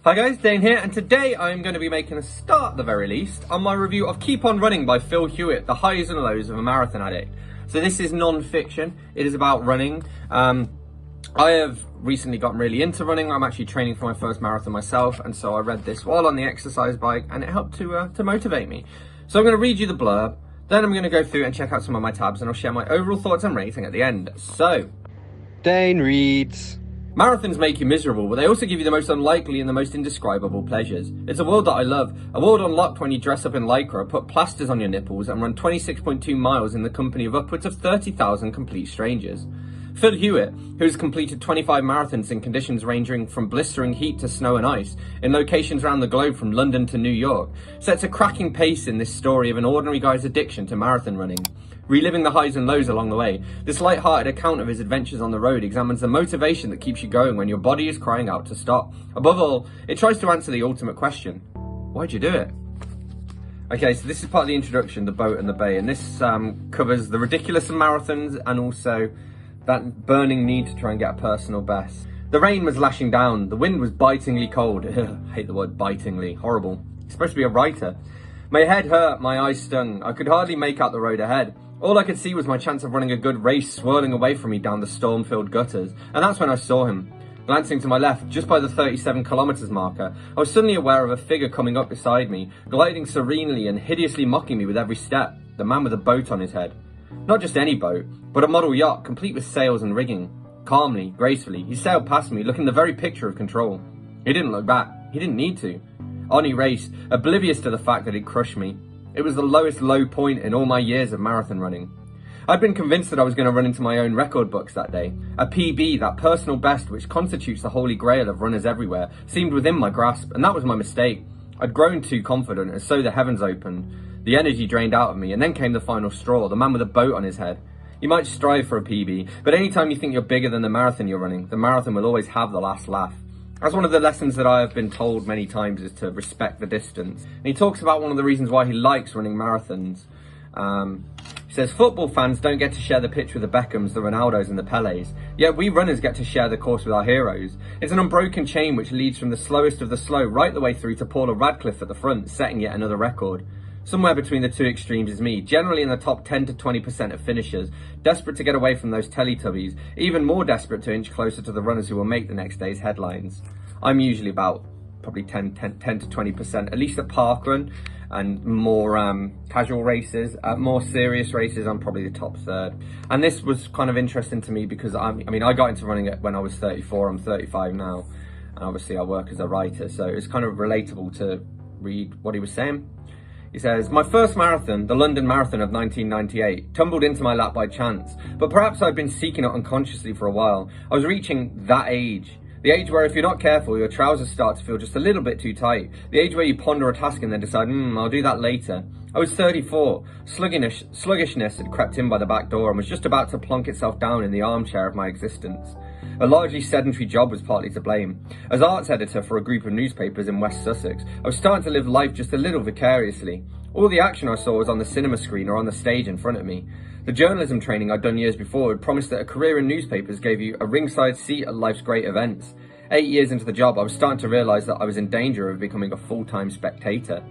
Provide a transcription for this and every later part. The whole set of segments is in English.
Hi guys, Dane here, and today I'm going to be making a start at the very least on my review of Keep On Running by Phil Hewitt, the highs and lows of a marathon addict. So this is non-fiction, it is about running. I have recently gotten really into running. I'm actually training for my first marathon myself, and so I read this while on the exercise bike and it helped to motivate me. So I'm going to read you the blurb, then I'm going to go through and check out some of my tabs, and I'll share my overall thoughts and rating at the end. So, Dane reads: marathons make you miserable, but they also give you the most unlikely and the most indescribable pleasures. It's a world that I love, a world unlocked when you dress up in lycra, put plasters on your nipples and run 26.2 miles in the company of upwards of 30,000 complete strangers. Phil Hewitt, who has completed 25 marathons in conditions ranging from blistering heat to snow and ice, in locations around the globe from London to New York, sets a cracking pace in this story of an ordinary guy's addiction to marathon running. Reliving the highs and lows along the way, this light-hearted account of his adventures on the road examines the motivation that keeps you going when your body is crying out to stop. Above all, it tries to answer the ultimate question: why'd you do it? Okay, so this is part of the introduction, the boat and the bay, and this covers the ridiculous of marathons and also that burning need to try and get a personal best. The rain was lashing down, the wind was bitingly cold. I hate the word bitingly, horrible. It's supposed to be a writer. My head hurt, my eyes stung. I could hardly make out the road ahead. All I could see was my chance of running a good race swirling away from me down the storm-filled gutters, and that's when I saw him. Glancing to my left, just by the 37 kilometers marker, I was suddenly aware of a figure coming up beside me, gliding serenely and hideously mocking me with every step, the man with a boat on his head. Not just any boat, but a model yacht complete with sails and rigging. Calmly, gracefully, he sailed past me, looking the very picture of control. He didn't look back. He didn't need to. On he raced, oblivious to the fact that he'd crushed me. It was the lowest low point in all my years of marathon running. I'd been convinced that I was going to run into my own record books that day. A PB, that personal best which constitutes the holy grail of runners everywhere, seemed within my grasp, and that was my mistake. I'd grown too confident, and so the heavens opened. The energy drained out of me, and then came the final straw, the man with a boat on his head. You might strive for a PB, but anytime you think you're bigger than the marathon you're running, the marathon will always have the last laugh. That's one of the lessons that I have been told many times, is to respect the distance. And he talks about one of the reasons why he likes running marathons. He says, football fans don't get to share the pitch with the Beckhams, the Ronaldos and the Pelés, yet we runners get to share the course with our heroes. It's an unbroken chain which leads from the slowest of the slow right the way through to Paula Radcliffe at the front, setting yet another record. Somewhere between the two extremes is me, generally in the top 10 to 20% of finishers, desperate to get away from those Teletubbies, even more desperate to inch closer to the runners who will make the next day's headlines. I'm usually about probably 10 to 20%, at least at parkrun and more casual races. At more serious races, I'm probably the top third. And this was kind of interesting to me because I got into running it when I was 34, I'm 35 now. And obviously I work as a writer, so it's kind of relatable to read what he was saying. He says, my first marathon, the London Marathon of 1998, tumbled into my lap by chance, but perhaps I'd been seeking it unconsciously for a while. I was reaching that age. The age where if you're not careful, your trousers start to feel just a little bit too tight. The age where you ponder a task and then decide, I'll do that later. I was 34. Sluggishness had crept in by the back door and was just about to plonk itself down in the armchair of my existence. A largely sedentary job was partly to blame. As arts editor for a group of newspapers in West Sussex, I was starting to live life just a little vicariously. All the action I saw was on the cinema screen or on the stage in front of me. The journalism training I'd done years before had promised that a career in newspapers gave you a ringside seat at life's great events. 8 years into the job, I was starting to realise that I was in danger of becoming a full-time spectator.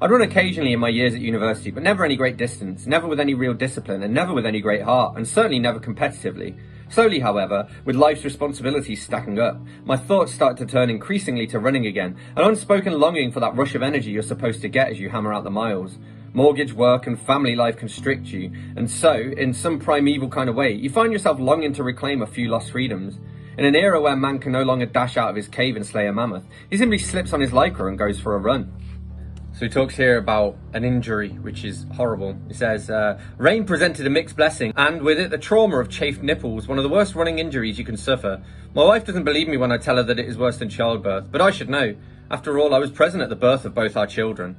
I'd run occasionally in my years at university, but never any great distance, never with any real discipline, and never with any great heart, and certainly never competitively. Slowly, however, with life's responsibilities stacking up, my thoughts started to turn increasingly to running again, an unspoken longing for that rush of energy you're supposed to get as you hammer out the miles. Mortgage, work and family life constrict you, and so, in some primeval kind of way, you find yourself longing to reclaim a few lost freedoms. In an era where man can no longer dash out of his cave and slay a mammoth, he simply slips on his lycra and goes for a run. So he talks here about an injury, which is horrible. He says, rain presented a mixed blessing, and with it the trauma of chafed nipples, one of the worst running injuries you can suffer. My wife doesn't believe me when I tell her that it is worse than childbirth, but I should know. After all, I was present at the birth of both our children.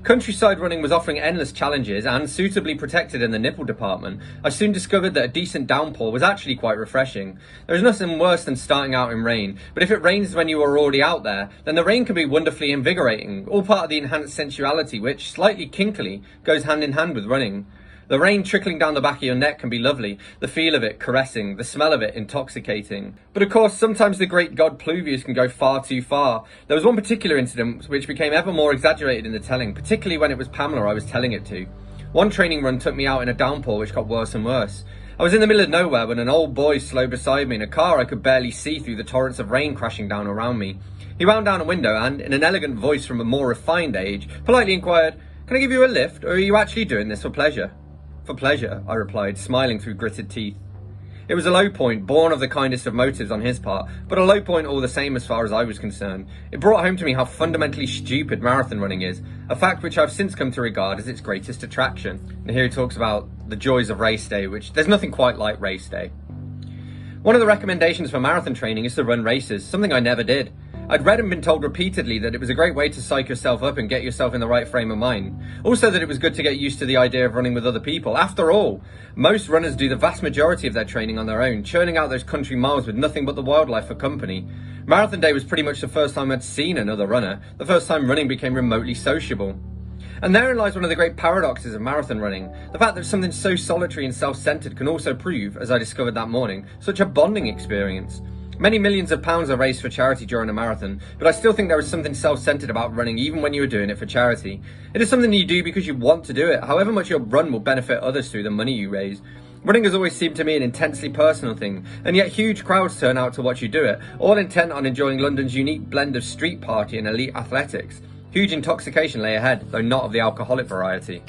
Countryside running was offering endless challenges, and suitably protected in the nipple department, I soon discovered that a decent downpour was actually quite refreshing. There is nothing worse than starting out in rain, but if it rains when you are already out there, then the rain can be wonderfully invigorating, all part of the enhanced sensuality which, slightly kinkily, goes hand in hand with running. The rain trickling down the back of your neck can be lovely, the feel of it caressing, the smell of it intoxicating. But of course, sometimes the great god pluvius can go far too far. There was one particular incident which became ever more exaggerated in the telling, particularly when it was Pamela I was telling it to. One training run took me out in a downpour which got worse and worse. I was in the middle of nowhere when an old boy slowed beside me in a car I could barely see through the torrents of rain crashing down around me. He wound down a window and, in an elegant voice from a more refined age, politely inquired, "Can I give you a lift, or are you actually doing this for pleasure?" "For pleasure," I replied, smiling through gritted teeth. It was a low point, born of the kindest of motives on his part, but a low point all the same as far as I was concerned. It brought home to me how fundamentally stupid marathon running is, a fact which I've since come to regard as its greatest attraction. And here he talks about the joys of race day, which there's nothing quite like race day. One of the recommendations for marathon training is to run races, something I never did. I'd read and been told repeatedly that it was a great way to psych yourself up and get yourself in the right frame of mind. Also that it was good to get used to the idea of running with other people. After all, most runners do the vast majority of their training on their own, churning out those country miles with nothing but the wildlife for company. Marathon day was pretty much the first time I'd seen another runner, the first time running became remotely sociable. And therein lies one of the great paradoxes of marathon running, the fact that something so solitary and self-centered can also prove, as I discovered that morning, such a bonding experience. Many millions of pounds are raised for charity during a marathon, but I still think there is something self-centered about running even when you are doing it for charity. It is something you do because you want to do it, however much your run will benefit others through the money you raise. Running has always seemed to me an intensely personal thing, and yet huge crowds turn out to watch you do it, all intent on enjoying London's unique blend of street party and elite athletics. Huge intoxication lay ahead, though not of the alcoholic variety.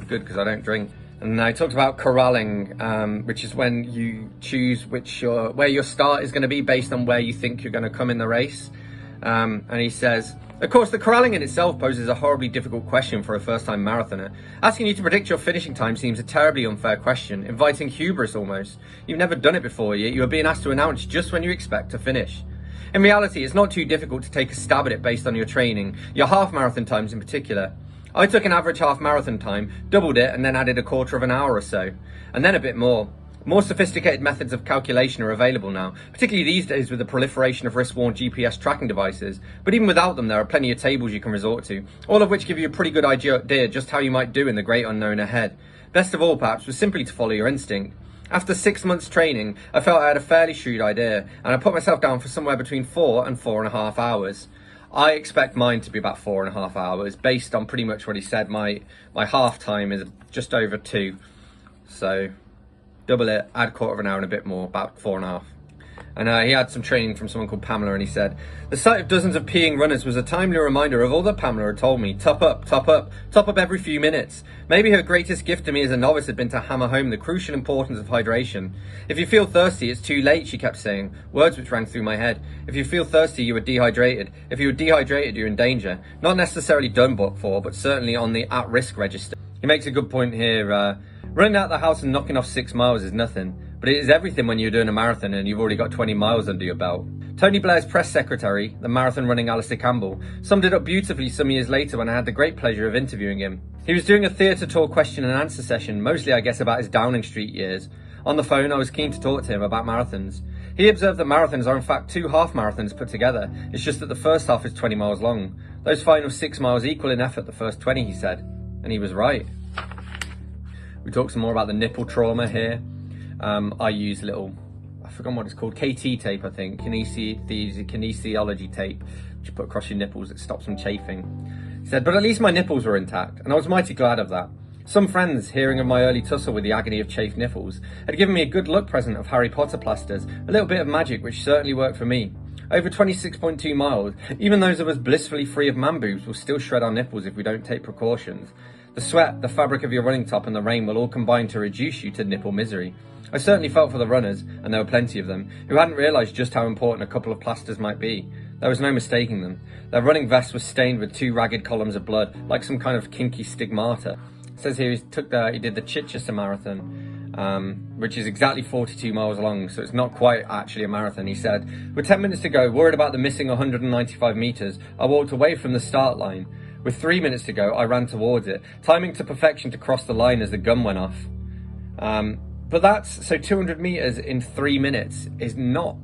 Good, because I don't drink. And I talked about corralling, which is when you choose where your start is going to be based on where you think you're going to come in the race. And he says, of course, the corralling in itself poses a horribly difficult question for a first-time marathoner. Asking you to predict your finishing time seems a terribly unfair question, inviting hubris almost. You've never done it before, yet you are being asked to announce just when you expect to finish. In reality, it's not too difficult to take a stab at it based on your training, your half marathon times in particular. I took an average half marathon time, doubled it, and then added a quarter of an hour or so, and then a bit more. More sophisticated methods of calculation are available now, particularly these days with the proliferation of wrist-worn GPS tracking devices, but even without them there are plenty of tables you can resort to, all of which give you a pretty good idea just how you might do in the great unknown ahead. Best of all, perhaps, was simply to follow your instinct. After 6 months training, I felt I had a fairly shrewd idea, and I put myself down for somewhere between 4 and 4.5 hours. I expect mine to be about 4.5 hours, based on pretty much what he said. My half time is just over 2, so double it, add a quarter of an hour and a bit more, about 4.5. And he had some training from someone called Pamela, and he said, "The sight of dozens of peeing runners was a timely reminder of all that Pamela had told me. Top up, top up, top up every few minutes. Maybe her greatest gift to me as a novice had been to hammer home the crucial importance of hydration. If you feel thirsty, it's too late," she kept saying, words which rang through my head. If you feel thirsty, you are dehydrated. If you are dehydrated, you're in danger. Not necessarily done for, but certainly on the at-risk register. He makes a good point here. Running out the house and knocking off 6 miles is nothing, but it is everything when you're doing a marathon and you've already got 20 miles under your belt. Tony Blair's press secretary, the marathon running Alistair Campbell, summed it up beautifully some years later when I had the great pleasure of interviewing him. He was doing a theatre tour question and answer session, mostly I guess about his Downing Street years. On the phone, I was keen to talk to him about marathons. He observed that marathons are in fact 2 half marathons put together. It's just that the first half is 20 miles long. Those final 6 miles equal in effort the first 20, he said. And he was right. We talk some more about the nipple trauma here. I use I forgot what it's called, KT tape, I think, kinesiology tape, which you put across your nipples that stops them chafing. He said, but at least my nipples were intact, and I was mighty glad of that. Some friends, hearing of my early tussle with the agony of chafed nipples, had given me a good luck present of Harry Potter plasters, a little bit of magic which certainly worked for me. Over 26.2 miles, even those of us blissfully free of man boobs will still shred our nipples if we don't take precautions. The sweat, the fabric of your running top and the rain will all combine to reduce you to nipple misery. I certainly felt for the runners, and there were plenty of them, who hadn't realised just how important a couple of plasters might be. There was no mistaking them. Their running vest was stained with 2 ragged columns of blood, like some kind of kinky stigmata. It says here he did the Chichester Marathon, which is exactly 42 miles long, so it's not quite actually a marathon. He said, with 10 minutes to go, worried about the missing 195 metres, I walked away from the start line. With 3 minutes to go, I ran towards it, timing to perfection to cross the line as the gun went off. But 200 metres in 3 minutes is not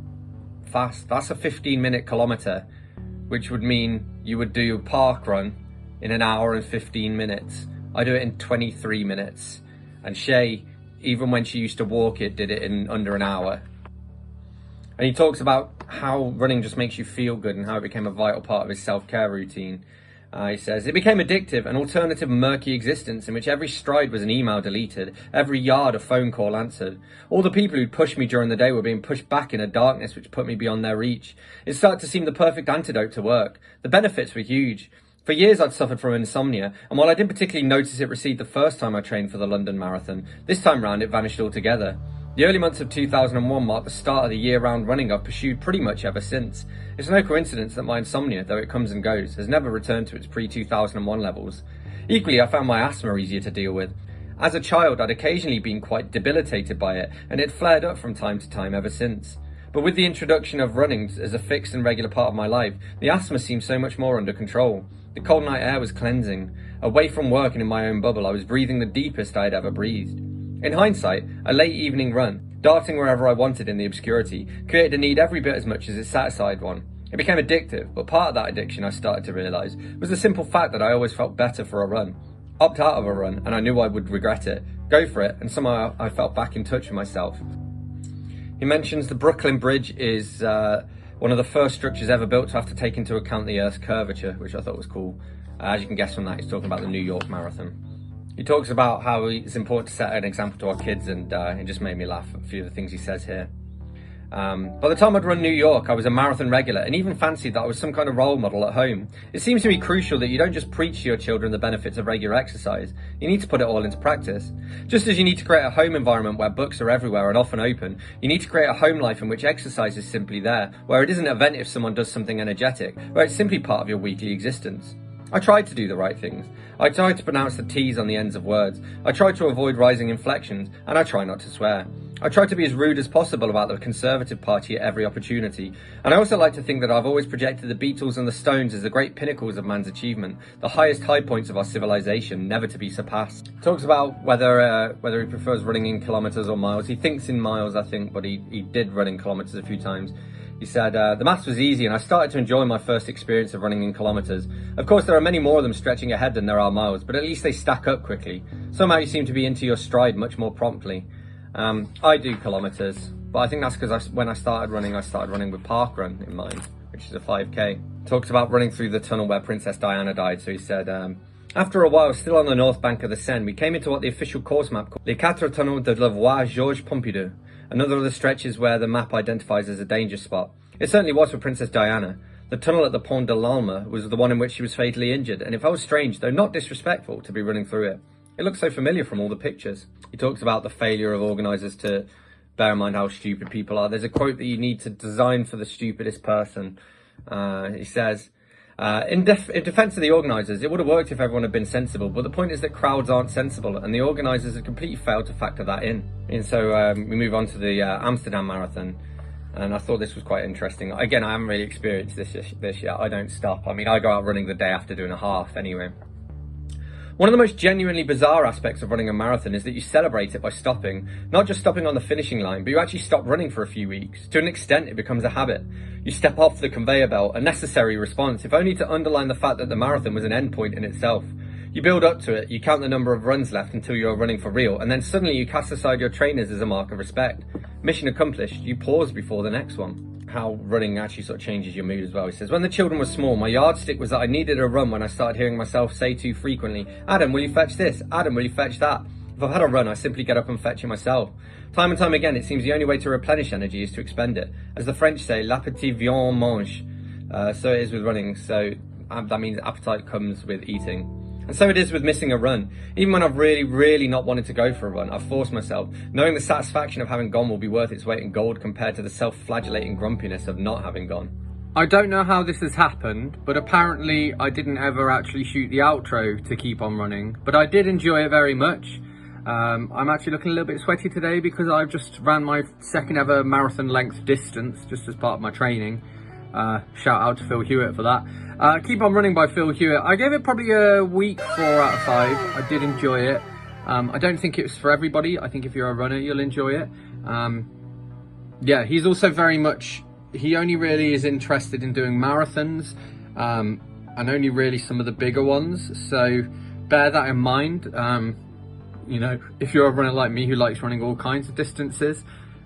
fast. That's a 15-minute kilometre, which would mean you would do a park run in an hour and 15 minutes. I do it in 23 minutes. And Shay, even when she used to walk it, did it in under an hour. And he talks about how running just makes you feel good and how it became a vital part of his self-care routine. He says, it became addictive, an alternative murky existence in which every stride was an email deleted, every yard a phone call answered. All the people who'd pushed me during the day were being pushed back in a darkness which put me beyond their reach. It started to seem the perfect antidote to work. The benefits were huge. For years I'd suffered from insomnia, and while I didn't particularly notice it recede the first time I trained for the London Marathon, this time round it vanished altogether. The early months of 2001 marked the start of the year-round running I've pursued pretty much ever since. It's no coincidence that my insomnia, though it comes and goes, has never returned to its pre-2001 levels. Equally, I found my asthma easier to deal with. As a child, I'd occasionally been quite debilitated by it, and it flared up from time to time ever since. But with the introduction of running as a fixed and regular part of my life, the asthma seemed so much more under control. The cold night air was cleansing. Away from work and in my own bubble, I was breathing the deepest I had ever breathed. In hindsight, a late evening run, darting wherever I wanted in the obscurity, created a need every bit as much as it satisfied one. It became addictive, but part of that addiction I started to realise was the simple fact that I always felt better for a run. Opt out of a run and I knew I would regret it. Go for it, and somehow I felt back in touch with myself. He mentions the Brooklyn Bridge is one of the first structures ever built to have to take into account the Earth's curvature, which I thought was cool. As you can guess from that, he's talking about the New York Marathon. He talks about how it's important to set an example to our kids, and it just made me laugh at a few of the things he says here. By the time I'd run New York, I was a marathon regular and even fancied that I was some kind of role model at home. It seems to be crucial that you don't just preach to your children the benefits of regular exercise, you need to put it all into practice. Just as you need to create a home environment where books are everywhere and often open, you need to create a home life in which exercise is simply there, where it isn't an event if someone does something energetic, where it's simply part of your weekly existence. I tried to do the right things. I tried to pronounce the T's on the ends of words. I tried to avoid rising inflections, and I try not to swear. I try to be as rude as possible about the Conservative Party at every opportunity. And I also like to think that I've always projected the Beatles and the Stones as the great pinnacles of man's achievement, the highest high points of our civilization, never to be surpassed. Talks about whether he prefers running in kilometres or miles. He thinks in miles, I think, but he did run in kilometres a few times. He said, the maths was easy and I started to enjoy my first experience of running in kilometres. Of course, there are many more of them stretching ahead than there are miles, but at least they stack up quickly. Somehow you seem to be into your stride much more promptly. I do kilometres, but I think that's because when I started running with Parkrun in mind, which is a 5k. Talks about running through the tunnel where Princess Diana died, so he said, after a while, still on the north bank of the Seine, we came into what the official course map called Les Quatre Tunnels de la Voie Georges Pompidou, another of the stretches where the map identifies as a danger spot. It certainly was for Princess Diana. The tunnel at the Pont de l'Alma was the one in which she was fatally injured, and it felt strange, though not disrespectful, to be running through it. It looks so familiar from all the pictures. He talks about the failure of organisers to bear in mind how stupid people are. There's a quote that you need to design for the stupidest person. He says, in defence of the organisers, it would have worked if everyone had been sensible, but the point is that crowds aren't sensible, and the organisers have completely failed to factor that in. And so we move on to the Amsterdam Marathon, and I thought this was quite interesting. Again, I haven't really experienced this yet. I don't stop. I mean, I go out running the day after doing a half anyway. One of the most genuinely bizarre aspects of running a marathon is that you celebrate it by stopping. Not just stopping on the finishing line, but you actually stop running for a few weeks. To an extent, it becomes a habit. You step off the conveyor belt, a necessary response, if only to underline the fact that the marathon was an endpoint in itself. You build up to it, you count the number of runs left until you're running for real, and then suddenly you cast aside your trainers as a mark of respect. Mission accomplished, you pause before the next one. How running actually sort of changes your mood as well. He says, when the children were small, my yardstick was that I needed a run when I started hearing myself say too frequently, Adam, will you fetch this? Adam, will you fetch that? If I've had a run, I simply get up and fetch it myself. Time and time again, it seems the only way to replenish energy is to expend it. As the French say, l'appétit vient mange. So it is with running. So that means appetite comes with eating. And so it is with missing a run. Even when I've really not wanted to go for a run, I've forced myself, knowing the satisfaction of having gone will be worth its weight in gold compared to the self-flagellating grumpiness of not having gone. I don't know how this has happened, but apparently I didn't ever actually shoot the outro to keep on running, but I did enjoy it very much. I'm actually looking a little bit sweaty today because I've just ran my second ever marathon length distance just as part of my training. Shout out to Phil Hewitt for that. Keep on Running by Phil Hewitt. I gave it probably a weak 4 out of 5. I did enjoy it. I don't think it was for everybody. I think if you're a runner, you'll enjoy it. Yeah, he's also very much, he only really is interested in doing marathons and only really some of the bigger ones. So bear that in mind. you know, if you're a runner like me who likes running all kinds of distances,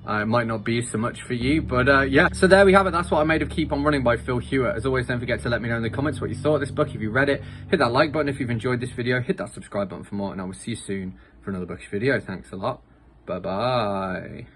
it might not be so much for you, but yeah. So there we have it. That's what I made of Keep On Running by Phil Hewitt. As always, don't forget to let me know in the comments what you thought of this book. If you read it, hit that like button if you've enjoyed this video, hit that subscribe button for more, and I will see you soon for another bookish video. Thanks a lot. Bye bye.